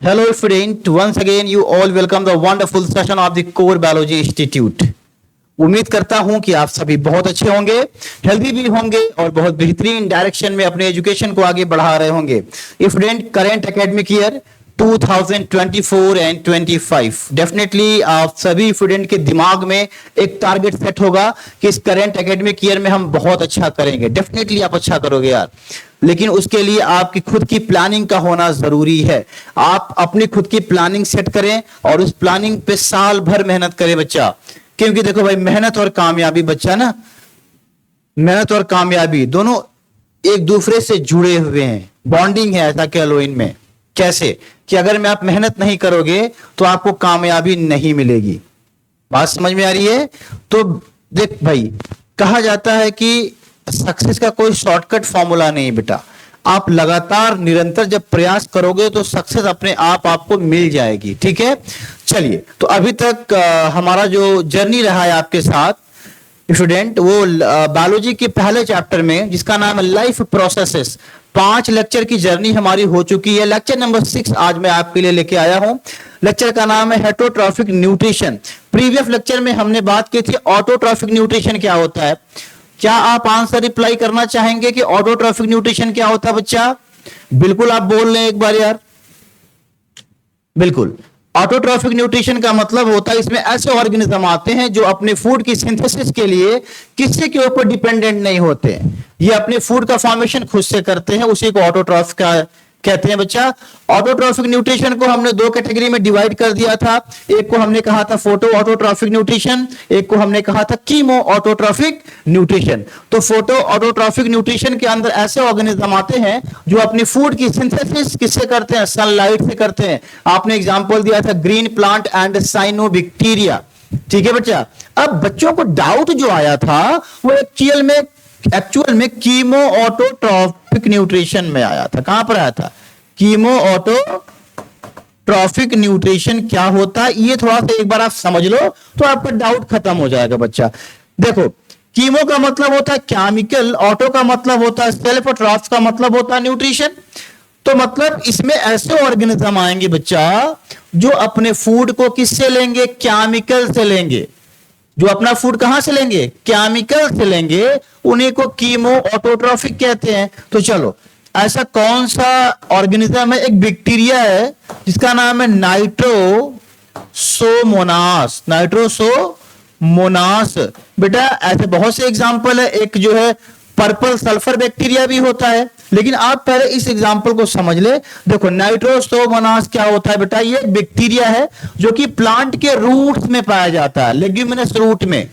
Hello student, once again you all welcome the wonderful session of the Core Biology Institute. उम्मीद करता हूं कि आप सभी बहुत अच्छे होंगे, हेल्दी भी होंगे और बहुत बेहतरीन डायरेक्शन में अपने एजुकेशन को आगे बढ़ा रहे होंगे। Student, current academic year 2024 and 25 definitely आप सभी स्टूडेंट के दिमाग में एक टारगेट सेट होगा कि इस करेंट एकेडमिक ईयर में हम बहुत अच्छा करेंगे। डेफिनेटली आप अच्छा करोगे यार, लेकिन उसके लिए आपकी खुद की प्लानिंग का होना जरूरी है। आप अपनी खुद की प्लानिंग सेट करें और उस प्लानिंग पे साल भर मेहनत करें बच्चा। क्योंकि देखो भाई, मेहनत और कामयाबी बच्चा ना, मेहनत और कामयाबी दोनों एक दूसरे से जुड़े हुए हैं, बॉन्डिंग है ऐसा कह लो इनमें। कैसे कि अगर मैं आप मेहनत नहीं करोगे तो आपको कामयाबी नहीं मिलेगी। बात समझ में आ रही है? तो देख भाई, कहा जाता है कि सक्सेस का कोई शॉर्टकट फॉर्मूला नहीं बेटा। आप लगातार निरंतर जब प्रयास करोगे तो सक्सेस अपने आप आपको मिल जाएगी। ठीक है, चलिए। तो अभी तक हमारा जो जर्नी रहा है आपके साथ स्टूडेंट, वो बायोलॉजी के पहले चैप्टर में जिसका नाम है लाइफ प्रोसेसेस, 5 लेक्चर की जर्नी हमारी हो चुकी है। लेक्चर नंबर 6 आज मैं आपके लिए लेके आया हूं। लेक्चर का नाम है हेटरोट्रॉफिक न्यूट्रिशन। प्रीवियस लेक्चर में हमने बात की थी ऑटोट्रॉफिक न्यूट्रिशन क्या होता है। क्या आप आंसर रिप्लाई करना चाहेंगे कि ऑटोट्रॉफिक न्यूट्रिशन क्या होता है बच्चा? बिल्कुल आप बोल रहे हैं एक बार यार, बिल्कुल। ऑटोट्रॉफिक न्यूट्रिशन का मतलब होता है इसमें ऐसे ऑर्गेनिज्म आते हैं जो अपने फूड की सिंथेसिस के लिए किसी के ऊपर डिपेंडेंट नहीं होते। ये अपने फूड का फॉर्मेशन खुद से करते हैं, उसी को ऑटोट्रॉफिक का कहते हैं बच्चा। ऑटोट्रॉफिक न्यूट्रिशन को हमने 2 कैटेगरी में डिवाइड कर दिया था। एक को हमने कहा था फोटो ऑटोट्रॉफिक न्यूट्रिशन, एक को हमने कहा था कीमो ऑटोट्रॉफिक न्यूट्रिशन। तो फोटो ऑटोट्रॉफिक न्यूट्रिशन के अंदर ऐसे ऑर्गेनिज्म आते हैं जो अपनी फूड की सिंथेसिस किससे करते हैं? सनलाइट से करते हैं। आपने एग्जांपल दिया था ग्रीन प्लांट एंड साइनोबैक्टीरिया। ठीक है बच्चा। अब बच्चों को डाउट जो आया था वो एक्चुअल में कीमो ऑटोट्रॉफिक न्यूट्रिशन में आया था। कहां पर आया था? कीमो ऑटोट्रॉफिक न्यूट्रिशन क्या होता है ये थोड़ा सा एक बार आप समझ लो तो आपका डाउट खत्म हो जाएगा बच्चा। देखो, कीमो का मतलब होता है केमिकल, ऑटो का मतलब होता है सेल्फ और ट्रॉफ का मतलब होता है न्यूट्रिशन। तो मतलब इसमें ऐसे ऑर्गेनिज्म आएंगे बच्चा जो अपने फूड को किससे लेंगे? केमिकल से लेंगे। जो अपना फूड कहां से लेंगे? केमिकल से लेंगे। उन्हीं को कीमो ऑटोट्रॉफिक कहते हैं। तो चलो, ऐसा कौन सा ऑर्गेनिज्म है? एक बैक्टीरिया है जिसका नाम है नाइट्रोसोमोनास। नाइट्रोसोमोनास बेटा, ऐसे बहुत से एग्जांपल है। एक जो है पर्पल सल्फर बैक्टीरिया भी होता है, लेकिन आप पहले इस एग्जांपल को समझ ले। देखो, नाइट्रोसोमोनास क्या होता है बेटा? ये एक बैक्टीरिया है जो कि प्लांट के रूट्स में पाया जाता है, लेग्यूमिनस रूट में,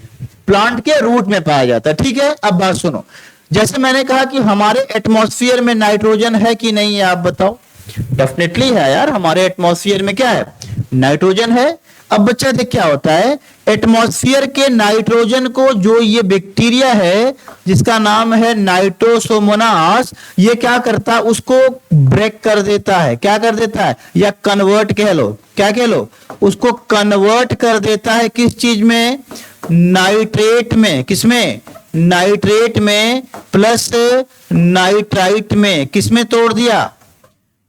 प्लांट के रूट में पाया जाता है। ठीक है, अब बात सुनो। जैसे मैंने कहा कि हमारे एटमॉस्फेयर में नाइट्रोजन है कि नहीं है, आप बताओ। डेफिनेटली है यार, हमारे एटमॉस्फेयर में क्या है? नाइट्रोजन है। अब बच्चा देख क्या होता है, एटमॉस्फेयर के नाइट्रोजन को जो ये बैक्टीरिया है जिसका नाम है नाइट्रोसोमोनास, ये क्या करता है? उसको ब्रेक कर देता है। क्या कर देता है? या कन्वर्ट कह लो। क्या कह लो? उसको कन्वर्ट कर देता है किस चीज में? नाइट्रेट में। किसमें? नाइट्रेट में प्लस नाइट्राइट में। किसमें तोड़ दिया?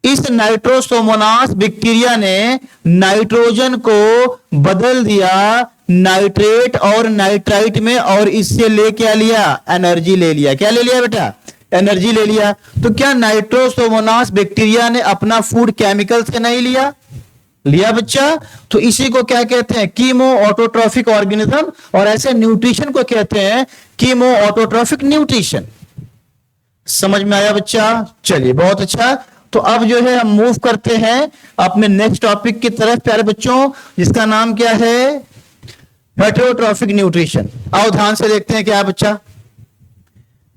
इस नाइट्रोसोमोनास बैक्टीरिया ने नाइट्रोजन को बदल दिया नाइट्रेट और नाइट्राइट में, और इससे ले क्या लिया? एनर्जी ले लिया। क्या ले लिया बेटा? एनर्जी ले लिया। तो क्या नाइट्रोसोमोनास बैक्टीरिया ने अपना फूड केमिकल से नहीं लिया? लिया बच्चा। तो इसी को क्या कहते हैं? Chemo autotrophic organism. और ऐसे न्यूट्रिशन को कहते हैं कीमो ऑटोट्रॉफिक न्यूट्रिशन। समझ में आया बच्चा? चलिए, बहुत अच्छा। तो अब जो है हम मूव करते हैं अपने नेक्स्ट टॉपिक की तरफ प्यारे बच्चों, जिसका नाम क्या है? Heterotrophic nutrition. आओ ध्यान से देखते हैं क्या है बच्चा।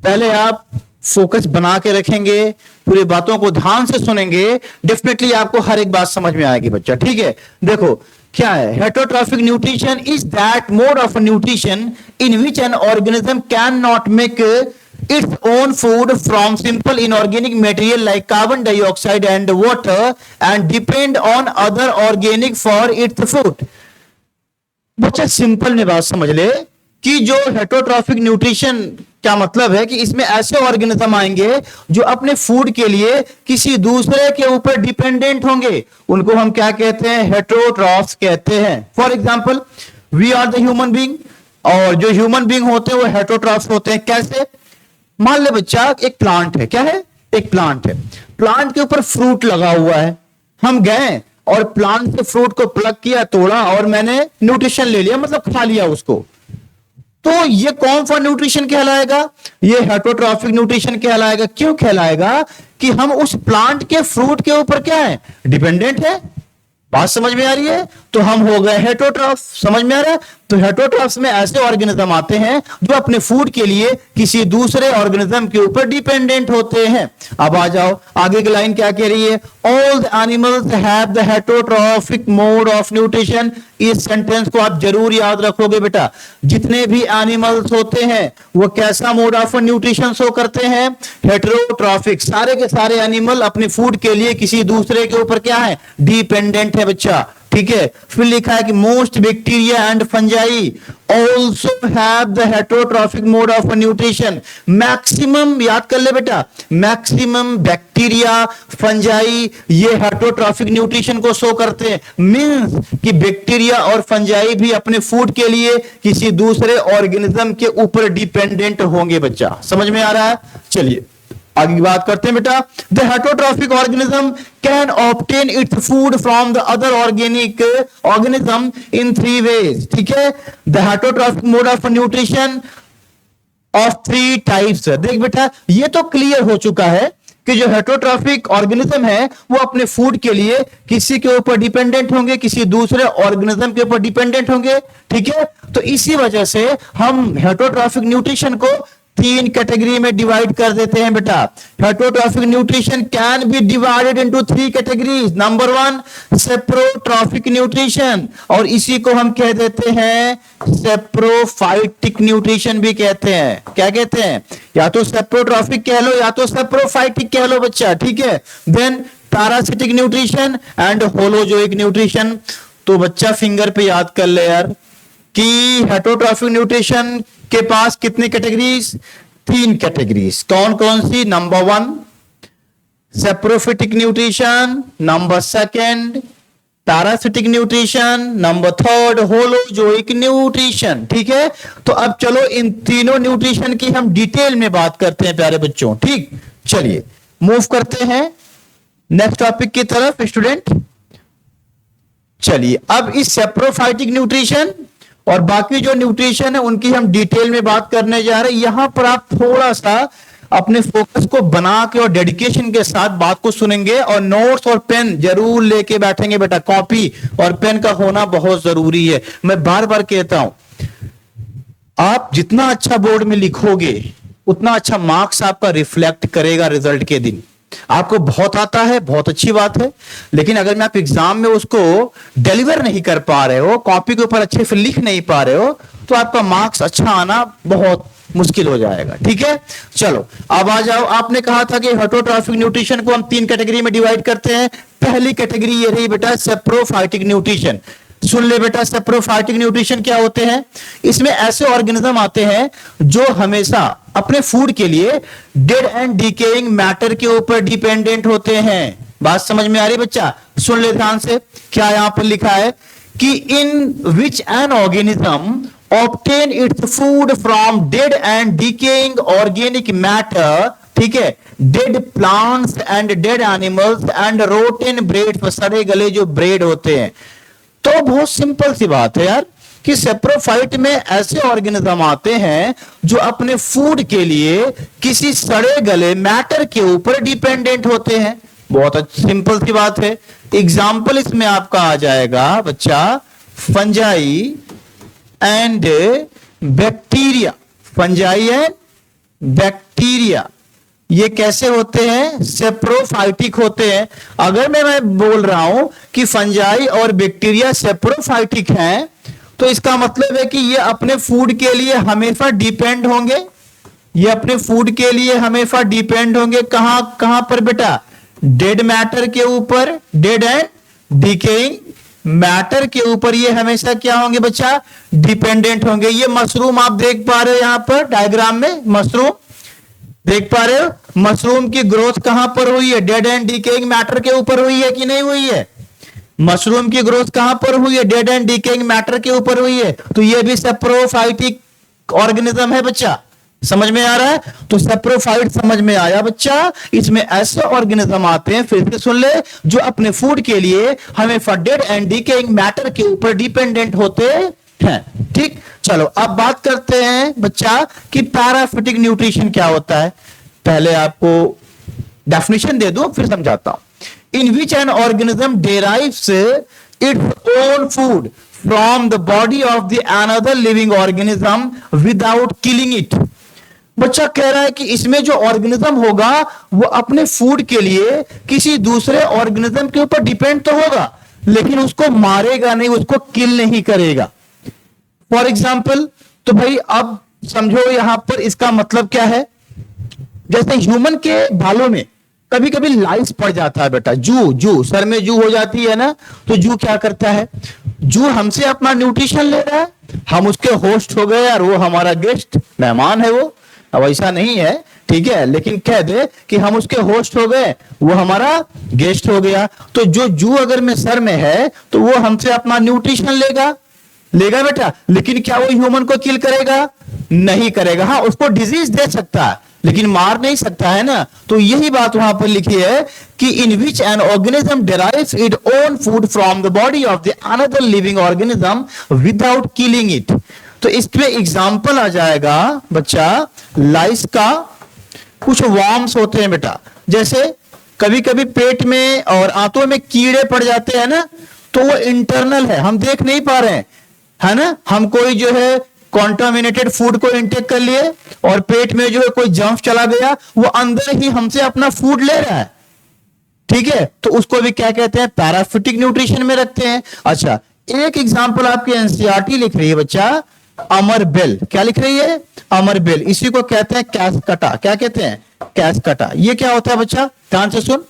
पहले आप फोकस बना के रखेंगे, पूरी बातों को ध्यान से सुनेंगे, डेफिनेटली आपको हर एक बात समझ में आएगी बच्चा। ठीक है, देखो क्या है heterotrophic nutrition? Is that mode of nutrition in which an organism can not make its own food from simple inorganic material like carbon dioxide and water and depend on other organic for its food। बच्चा simple में बात समझ ले कि जो heterotrophic nutrition क्या मतलब है कि इसमें ऐसे ऑर्गेनिज्म आएंगे जो अपने फूड के लिए किसी दूसरे के ऊपर डिपेंडेंट होंगे, उनको हम क्या कहते हैं, हेटेरोट्रॉफ्स कहते हैं। For example we are the human being, और जो ह्यूमन बीइंग होते हैं वो हेटेरोट्रॉफ्स होते हैं। कैसे? मान ले बच्चा एक प्लांट है, क्या है, एक प्लांट है, प्लांट के ऊपर फ्रूट लगा हुआ है, हम गए और प्लांट से फ्रूट को प्लग किया, तोड़ा और मैंने न्यूट्रिशन ले लिया, मतलब खा लिया उसको, तो ये कौन सा न्यूट्रिशन कहलाएगा, ये हेटेरोट्रॉफिक न्यूट्रिशन कहलाएगा। क्यों कहलाएगा? कि हम उस प्लांट के फ्रूट के ऊपर क्या है, डिपेंडेंट है। बात समझ में आ रही है? तो हम हो गए हेटेरोट्रॉफ। समझ में आ रहा है? तो हेटेरोट्रॉफ्स में ऐसे ऑर्गेनिज्म आते हैं जो अपने फूड के लिए किसी दूसरे ऑर्गेनिज्म के ऊपर डिपेंडेंट होते हैं। अब आ जाओ आगे की लाइन क्या कह रही है, all the animals have the heterotrophic mode of nutrition. इस सेंटेंस को आप जरूर याद रखोगे बेटा, जितने भी एनिमल्स होते हैं वो कैसा मोड ऑफ न्यूट्रिशन शो करते हैं, हेटेरोट्रॉफिक। सारे के सारे एनिमल अपने फूड के लिए किसी दूसरे के ऊपर क्या है, डिपेंडेंट है बच्चा। ठीक है, फिर लिखा है कि most bacteria and fungi also have the heterotrophic mode of nutrition. Maximum याद कर ले बेटा, मैक्सिमम बैक्टीरिया फंजाई ये हेटेरोट्रॉफिक न्यूट्रिशन को शो करते हैं। मींस कि बैक्टीरिया और फंजाई भी अपने फूड के लिए किसी दूसरे ऑर्गेनिज्म के ऊपर डिपेंडेंट होंगे बच्चा। समझ में आ रहा है? चलिए आगे की बात करते हैं बेटा। The heterotrophic organism can obtain its food from the other organic organism in 3 ways. ठीक है, the heterotrophic mode of nutrition of 3 types. देख बेटा, ये तो क्लियर हो चुका है कि जो हेटेरोट्रॉफिक ऑर्गेनिज्म है वो अपने फूड के लिए किसी के ऊपर डिपेंडेंट होंगे, किसी दूसरे ऑर्गेनिज्म के ऊपर डिपेंडेंट होंगे। ठीक है, तो इसी वजह से हम हेटेरोट्रॉफिक न्यूट्रिशन को 3 कैटेगरी में डिवाइड कर देते हैं बेटा। Heterotrophic nutrition can be divided into 3 categories. Number 1 saprotrophic nutrition, और इसी को हम कह देते हैं सेप्रोफाइटिक न्यूट्रिशन भी कहते हैं। क्या कहते हैं? या तो सेप्रोट्रॉफिक कह लो या तो सेप्रोफाइटिक कह लो बच्चा। ठीक है, then parasitic nutrition and holozoic nutrition. तो बच्चा फिंगर पे याद कर ले यार कि हेटेरोट्रॉफिक न्यूट्रिशन के पास कितनी कैटेगरीज, 3 कैटेगरीज। कौन कौन सी? Number 1 saprophytic nutrition, number 2 parasitic nutrition, number 3 holozoic nutrition. ठीक है, तो अब चलो इन तीनों न्यूट्रिशन की हम डिटेल में बात करते हैं प्यारे बच्चों। ठीक, चलिए मूव करते हैं नेक्स्ट टॉपिक की तरफ स्टूडेंट। चलिए अब इस सेप्रोफाइटिक न्यूट्रिशन और बाकी जो न्यूट्रिशन है उनकी हम डिटेल में बात करने जा रहे हैं। यहां पर आप थोड़ा सा अपने फोकस को बना के और डेडिकेशन के साथ बात को सुनेंगे और नोट्स और पेन जरूर लेके बैठेंगे बेटा। कॉपी और पेन का होना बहुत जरूरी है। मैं बार बार कहता हूं, आप जितना अच्छा बोर्ड में लिखोगे उतना अच्छा मार्क्स आपका रिफ्लेक्ट करेगा रिजल्ट के दिन। आपको बहुत आता है, बहुत अच्छी बात है, लेकिन अगर मैं आप एग्जाम में उसको डिलीवर नहीं कर पा रहे हो, कॉपी के ऊपर अच्छे से लिख नहीं पा रहे हो, तो आपका मार्क्स अच्छा आना बहुत मुश्किल हो जाएगा। ठीक है, चलो अब आ जाओ। आपने कहा था कि हेटेरोट्रॉफिक न्यूट्रिशन को हम 3 कैटेगरी में डिवाइड करते हैं। पहली कैटेगरी ये रही बेटा सेप्रोफाइटिक न्यूट्रिशन। सुन ले बेटा, सेप्रोफाइटिक न्यूट्रिशन क्या होते हैं? इसमें ऐसे ऑर्गेनिज्म आते हैं जो हमेशा अपने फूड के लिए डेड एंड डिकेइंग मैटर के ऊपर डिपेंडेंट होते हैं। बात समझ में आ रही बच्चा? सुन ले ध्यान से, क्या यहां पर लिखा है कि in which an organism obtain its food from dead and decaying organic matter. ठीक है, dead plants and dead animals and rotten bread, सड़े गले जो ब्रेड होते हैं। तो बहुत सिंपल सी बात है यार कि सेप्रोफाइट में ऐसे ऑर्गेनिज्म आते हैं जो अपने फूड के लिए किसी सड़े गले मैटर के ऊपर डिपेंडेंट होते हैं। बहुत सिंपल सी बात है। एग्जाम्पल इसमें आपका आ जाएगा बच्चा fungi and bacteria. Fungi and bacteria ये कैसे होते हैं? सेप्रोफाइटिक होते हैं। अगर मैं बोल रहा हूं कि फंजाई और बैक्टीरिया सेप्रोफाइटिक हैं, तो इसका मतलब है कि ये अपने फूड के लिए हमेशा डिपेंड होंगे। ये अपने फूड के लिए हमेशा डिपेंड होंगे। कहां कहां पर बेटा? डेड मैटर के ऊपर, डेड एंड डिकेइंग मैटर के ऊपर ये हमेशा क्या होंगे बच्चा, डिपेंडेंट होंगे। ये मशरूम आप देख पा रहे हो यहां पर डायग्राम में, मशरूम देख पा रहे हो, मशरूम की ग्रोथ कहां पर हुई है, डेड एंड डिकेइंग मैटर के ऊपर हुई है कि नहीं हुई है? मशरूम की ग्रोथ कहां पर हुई है, डेड एंड डिकेइंग मैटर के ऊपर हुई है। तो ये भी सैप्रोफाइटिक ऑर्गेनिज्म है बच्चा, समझ में आ रहा है? तो सैप्रोफाइट समझ में आया बच्चा, इसमें ऐसे ऑर्गेनिज्म आते हैं, फिर से सुन ले, जो अपने फूड के लिए हमें डेड एंड डिकेइंग मैटर के ऊपर डिपेंडेंट होते हैं। ठीक, चलो अब बात करते हैं बच्चा कि पैराफिटिक न्यूट्रिशन क्या होता है। पहले आपको डेफिनेशन दे दूं फिर समझाता हूं। In which an organism derives its own food from the body of the another living organism without killing it. बच्चा कह रहा है कि इसमें जो ऑर्गेनिज्म होगा वो अपने फूड के लिए किसी दूसरे ऑर्गेनिज्म के ऊपर डिपेंड तो होगा, लेकिन उसको मारेगा नहीं, उसको किल नहीं करेगा। फॉर एग्जाम्पल, तो भाई अब समझो यहां पर इसका मतलब क्या है। जैसे ह्यूमन के बालों में कभी कभी लाइस पड़ जाता है बेटा, जू सर में जू हो जाती है ना, तो जू क्या करता है, जू हमसे अपना न्यूट्रिशन ले रहा है, हम उसके होस्ट हो गए और वो हमारा गेस्ट मेहमान है। वो अब ऐसा नहीं है, ठीक है, लेकिन कह दे कि हम उसके होस्ट हो गए, वो हमारा गेस्ट हो गया। तो जो जू अगर में सर में है तो वो हमसे अपना न्यूट्रिशन लेगा बेटा, लेकिन क्या वो ह्यूमन को किल करेगा? नहीं करेगा। हाँ, उसको डिजीज दे सकता है लेकिन मार नहीं सकता है ना। तो यही बात वहां पर लिखी है कि in which an organism derives it own food from the body of the another living organism without killing it. तो इसमें एग्जाम्पल आ जाएगा बच्चा लाइस का। कुछ वॉर्म्स होते हैं बेटा, जैसे कभी कभी पेट में और आंतों में कीड़े पड़ जाते हैं ना, तो वो इंटरनल है, हम देख नहीं पा रहे हैं, है ना। हम कोई जो है कॉन्टामिनेटेड फूड को इंटेक कर लिए और पेट में जो है कोई जंप चला गया, वो अंदर ही हमसे अपना फूड ले रहा है, ठीक है। तो उसको भी क्या कहते हैं, पैराफिटिक न्यूट्रिशन में रखते हैं। अच्छा, एक एग्जांपल आपकी एनसीईआरटी लिख रही है बच्चा, अमरबेल। क्या लिख रही है? अमरबेल। इसी को कहते हैं कैसकटा। क्या कहते हैं? कैसकटा। ये क्या होता है बच्चा, ध्यान से सुन।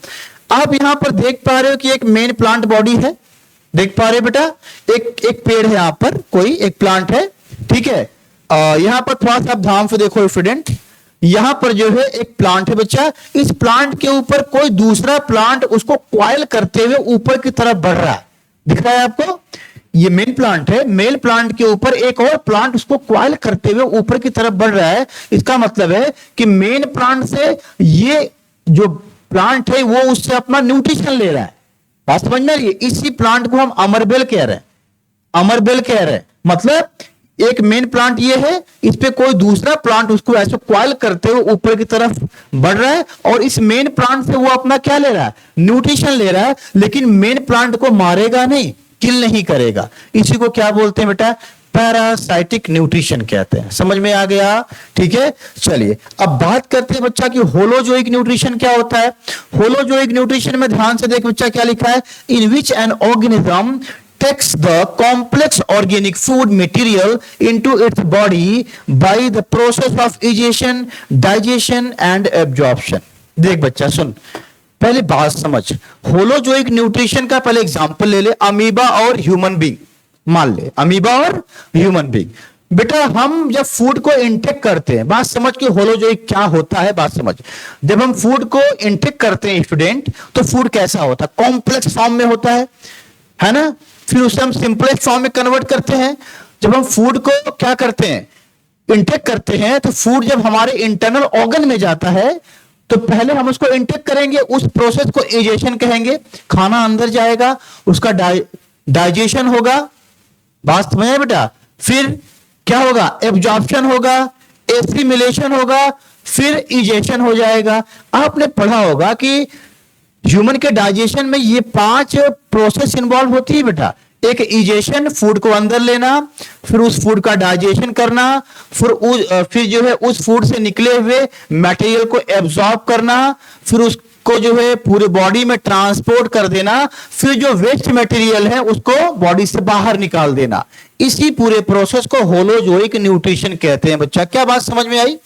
आप यहां पर देख पा रहे हो कि एक मेन प्लांट बॉडी है, देख पा रहे हो बेटा, एक पेड़ है, यहां पर कोई एक प्लांट है, ठीक है। यहां पर थोड़ा सा आप ध्यान से देखो स्टूडेंट, यहां पर जो है एक प्लांट है बच्चा, इस प्लांट के ऊपर कोई दूसरा प्लांट उसको क्वाइल करते हुए ऊपर की तरफ बढ़ रहा है, दिख रहा है आपको? ये मेन प्लांट है, मेल प्लांट के ऊपर एक और प्लांट उसको क्वाइल करते हुए ऊपर की तरफ बढ़ रहा है। इसका मतलब है कि मेन प्लांट से ये जो प्लांट है वो उससे अपना न्यूट्रिशन ले रहा है। बात समझ में आ रही है? इसी प्लांट को हम अमरबेल कह रहे हैं, अमरबेल कह रहे हैं। मतलब एक मेन प्लांट ये है, इस पे कोई दूसरा प्लांट उसको ऐसे क्वाइल करते हुए ऊपर की तरफ बढ़ रहा है और इस मेन प्लांट से वो अपना क्या ले रहा है, न्यूट्रिशन ले रहा है, लेकिन मेन प्लांट को मारेगा नहीं, किल नहीं करेगा। इसी को क्या बोलते हैं बेटा, पैरासाइटिक न्यूट्रिशन कहते हैं। समझ में आ गया? ठीक है, चलिए अब बात करते हैं बच्चा कि होलोजोइक न्यूट्रिशन क्या होता है। होलोजोइक न्यूट्रिशन में ध्यान से देख बच्चा क्या लिखा है, in which an organism takes the complex organic food material into its body by the process of digestion, digestion and absorption। देख बच्चा सुन, पहले बात समझ। होलोजोइक न्यूट्रिशन का पहले एग्जांपल ले ले, अमीबा और ह्यूमन बीइंग। मान ले अमीबा और ह्यूमन बीइंग। बेटा हम जब फूड को इंटेक करते हैं, बात समझ के होलोजोइक क्या होता है, बात समझ। जब हम फूड को इंटेक करते हैं स्टूडेंट, तो फूड कैसा होता है, कॉम्प्लेक्स फॉर्म में होता है ना। फिर उसे हम सिंपलेस्ट फॉर्म में कन्वर्ट करते हैं। जब हम फूड को क्या करते हैं, इंटेक करते हैं, तो फूड जब हमारे इंटरनल ऑर्गन में जाता है तो पहले हम उसको इंटेक करेंगे, उस प्रोसेस को इजेशन कहेंगे। खाना अंदर जाएगा, उसका डाइजेशन होगा, बात समझ में बेटा। फिर क्या होगा, एब्जॉर्प्शन होगा, एसिमिलेशन होगा, फिर इजेशन हो जाएगा। आपने पढ़ा होगा कि ह्यूमन के डाइजेशन में ये 5 प्रोसेस इन्वॉल्व होती है बेटा। एक इजेशन, फूड को अंदर लेना, फिर उस फूड का डाइजेशन करना, फिर जो है उस फूड से निकले हुए मटेरियल को एब्जॉर्ब करना, फिर उसको जो है पूरे बॉडी में ट्रांसपोर्ट कर देना, फिर जो वेस्ट मटेरियल है उसको बॉडी से बाहर निकाल देना। इसी पूरे प्रोसेस को होलोजोइक न्यूट्रिशन कहते हैं बच्चा। क्या बात समझ में आई?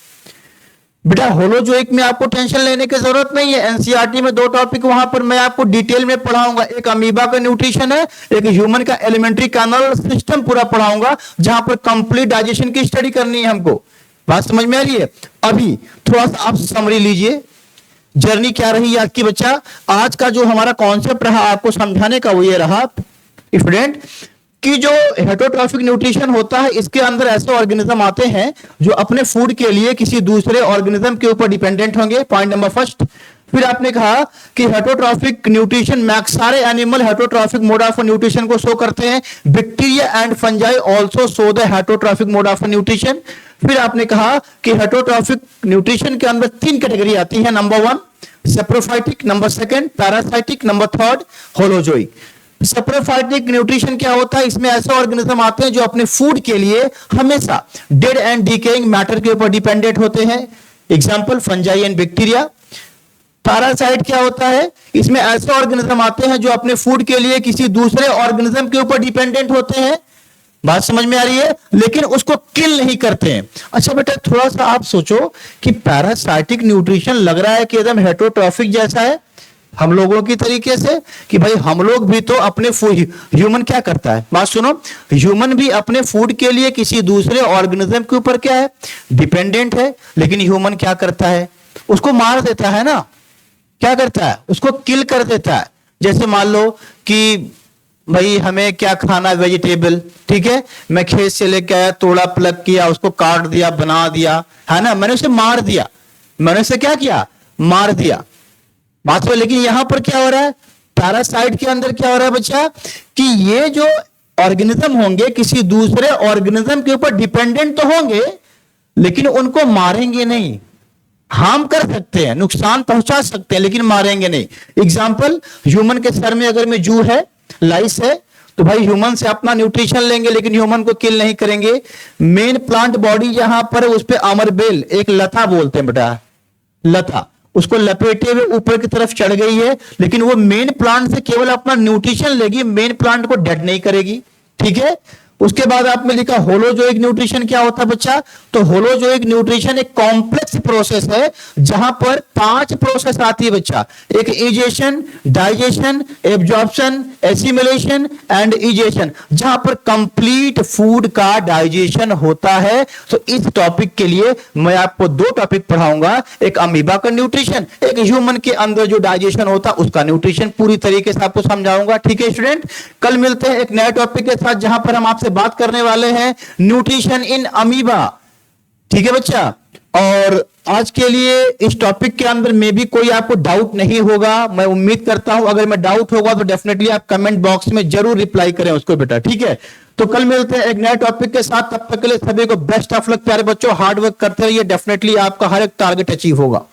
बेटा होलोजोइक में आपको टेंशन लेने की जरूरत नहीं है। एनसीईआरटी में 2 टॉपिक वहां पर मैं आपको डिटेल में पढ़ाऊंगा, एक अमीबा का न्यूट्रिशन है, एक ह्यूमन का एलिमेंट्री कैनल सिस्टम पूरा पढ़ाऊंगा, जहां पर कंप्लीट डाइजेशन की स्टडी करनी है हमको। बात समझ में आ रही है? अभी थोड़ा सा आप समरी लीजिए, जर्नी क्या रही आज की बच्चा। आज का जो हमारा कॉन्सेप्ट रहा आपको समझाने का वो ये रहा स्टूडेंट कि जो हेटरोट्रॉफिक न्यूट्रिशन होता है, इसके अंदर ऐसे ऑर्गेनिज्म आते हैं जो अपने फूड के लिए किसी दूसरे ऑर्गेनिज्म के ऊपर डिपेंडेंट होंगे, पॉइंट नंबर फर्स्ट। फिर आपने कहा कि हेटरोट्रॉफिक न्यूट्रिशन मैक्स सारे animal heterotrophic mode of nutrition को शो करते हैं, bacteria and fungi also show the heterotrophic mode of nutrition. फिर आपने कहा कि हेटरोट्रॉफिक न्यूट्रिशन के अंदर 3 कैटेगरी आती है, number 1 saprophytic, number 2 parasitic, number 3 holozoic. Saprophytic nutrition क्या होता है? इसमें ऐसे ऑर्गेनिज्म आते हैं जो अपने फूड के लिए हमेशा डेड एंड डिकेइंग मैटर के ऊपर डिपेंडेंट होते हैं, example fungi and bacteria. Parasite क्या होता है? इसमें ऐसे ऑर्गेनिज्म आते हैं जो अपने फूड के लिए किसी दूसरे ऑर्गेनिज्म के ऊपर डिपेंडेंट होते हैं। बात समझ में आ रही है? लेकिन उसको किल नहीं करते हैं। अच्छा बेटा थोड़ा सा आप सोचो कि पैरासाइटिक न्यूट्रिशन लग रहा है कि एकदम हेटरोट्रॉफिक जैसा है हम लोगों की तरीके से, कि भाई हम लोग भी तो अपने ह्यूमन क्या करता है, बात सुनो, ह्यूमन भी अपने फूड के लिए किसी दूसरे ऑर्गेनिज्म के ऊपर क्या है, डिपेंडेंट है। लेकिन ह्यूमन क्या करता है? उसको मार देता है ना, क्या करता है? उसको किल कर देता है। जैसे मान लो कि भाई हमें क्या खाना, वेजिटेबल, ठीक है, मैं खेत से लेके आया, तोड़ा, प्लग किया, उसको काट दिया, बना दिया, है ना, मैंने उसे मार दिया, मैंने उसे क्या किया, मार दिया। बात हो, लेकिन यहां पर क्या हो रहा है, पैरासाइट के अंदर क्या हो रहा है बच्चा, कि ये जो ऑर्गेनिज्म होंगे किसी दूसरे ऑर्गेनिज्म के ऊपर डिपेंडेंट तो होंगे, लेकिन उनको मारेंगे नहीं, हार्म कर सकते हैं, नुकसान पहुंचा सकते हैं, लेकिन मारेंगे नहीं। एग्जाम्पल, ह्यूमन के सर में अगर में जू है, लाइस है, तो भाई ह्यूमन से अपना न्यूट्रिशन लेंगे, लेकिन ह्यूमन को किल नहीं करेंगे। मेन प्लांट बॉडी जहां पर उस पर अमरबेल, एक लता बोलते हैं बेटा, लता, उसको लपेटे हुए ऊपर की तरफ चढ़ गई है, लेकिन वो मेन प्लांट से केवल अपना न्यूट्रिशन लेगी, मेन प्लांट को डेड नहीं करेगी, ठीक है। उसके बाद आपने लिखा होलोजोइक न्यूट्रिशन क्या होता है बच्चा, तो होलोजोइक न्यूट्रिशन एक कॉम्प्लेक्स प्रोसेस है जहां पर 5 प्रोसेस आती है बच्चा, एक egestion, digestion, absorption, assimilation and egestion, जहां पर कंप्लीट फूड का डाइजेशन होता है। तो इस टॉपिक के लिए मैं आपको 2 टॉपिक पढ़ाऊंगा, एक अमीबा का न्यूट्रिशन, एक ह्यूमन के अंदर जो डाइजेशन होता है उसका न्यूट्रिशन, पूरी तरीके से आपको समझाऊंगा, ठीक है स्टूडेंट। कल मिलते हैं एक नए टॉपिक के साथ जहां पर हम आपसे बात करने वाले हैं न्यूट्रिशन इन अमीबा, ठीक है बच्चा। और आज के लिए इस टॉपिक के अंदर में भी कोई आपको डाउट नहीं होगा, मैं उम्मीद करता हूं। अगर मैं डाउट होगा तो डेफिनेटली आप कमेंट बॉक्स में जरूर रिप्लाई करें उसको बेटा, ठीक है। तो कल मिलते हैं एक नए टॉपिक के साथ, तब तक के लिए सभी को बेस्ट ऑफ लक प्यारे बच्चों, हार्ड वर्क करते रहिए, डेफिनेटली आपका हर एक टारगेट अचीव होगा।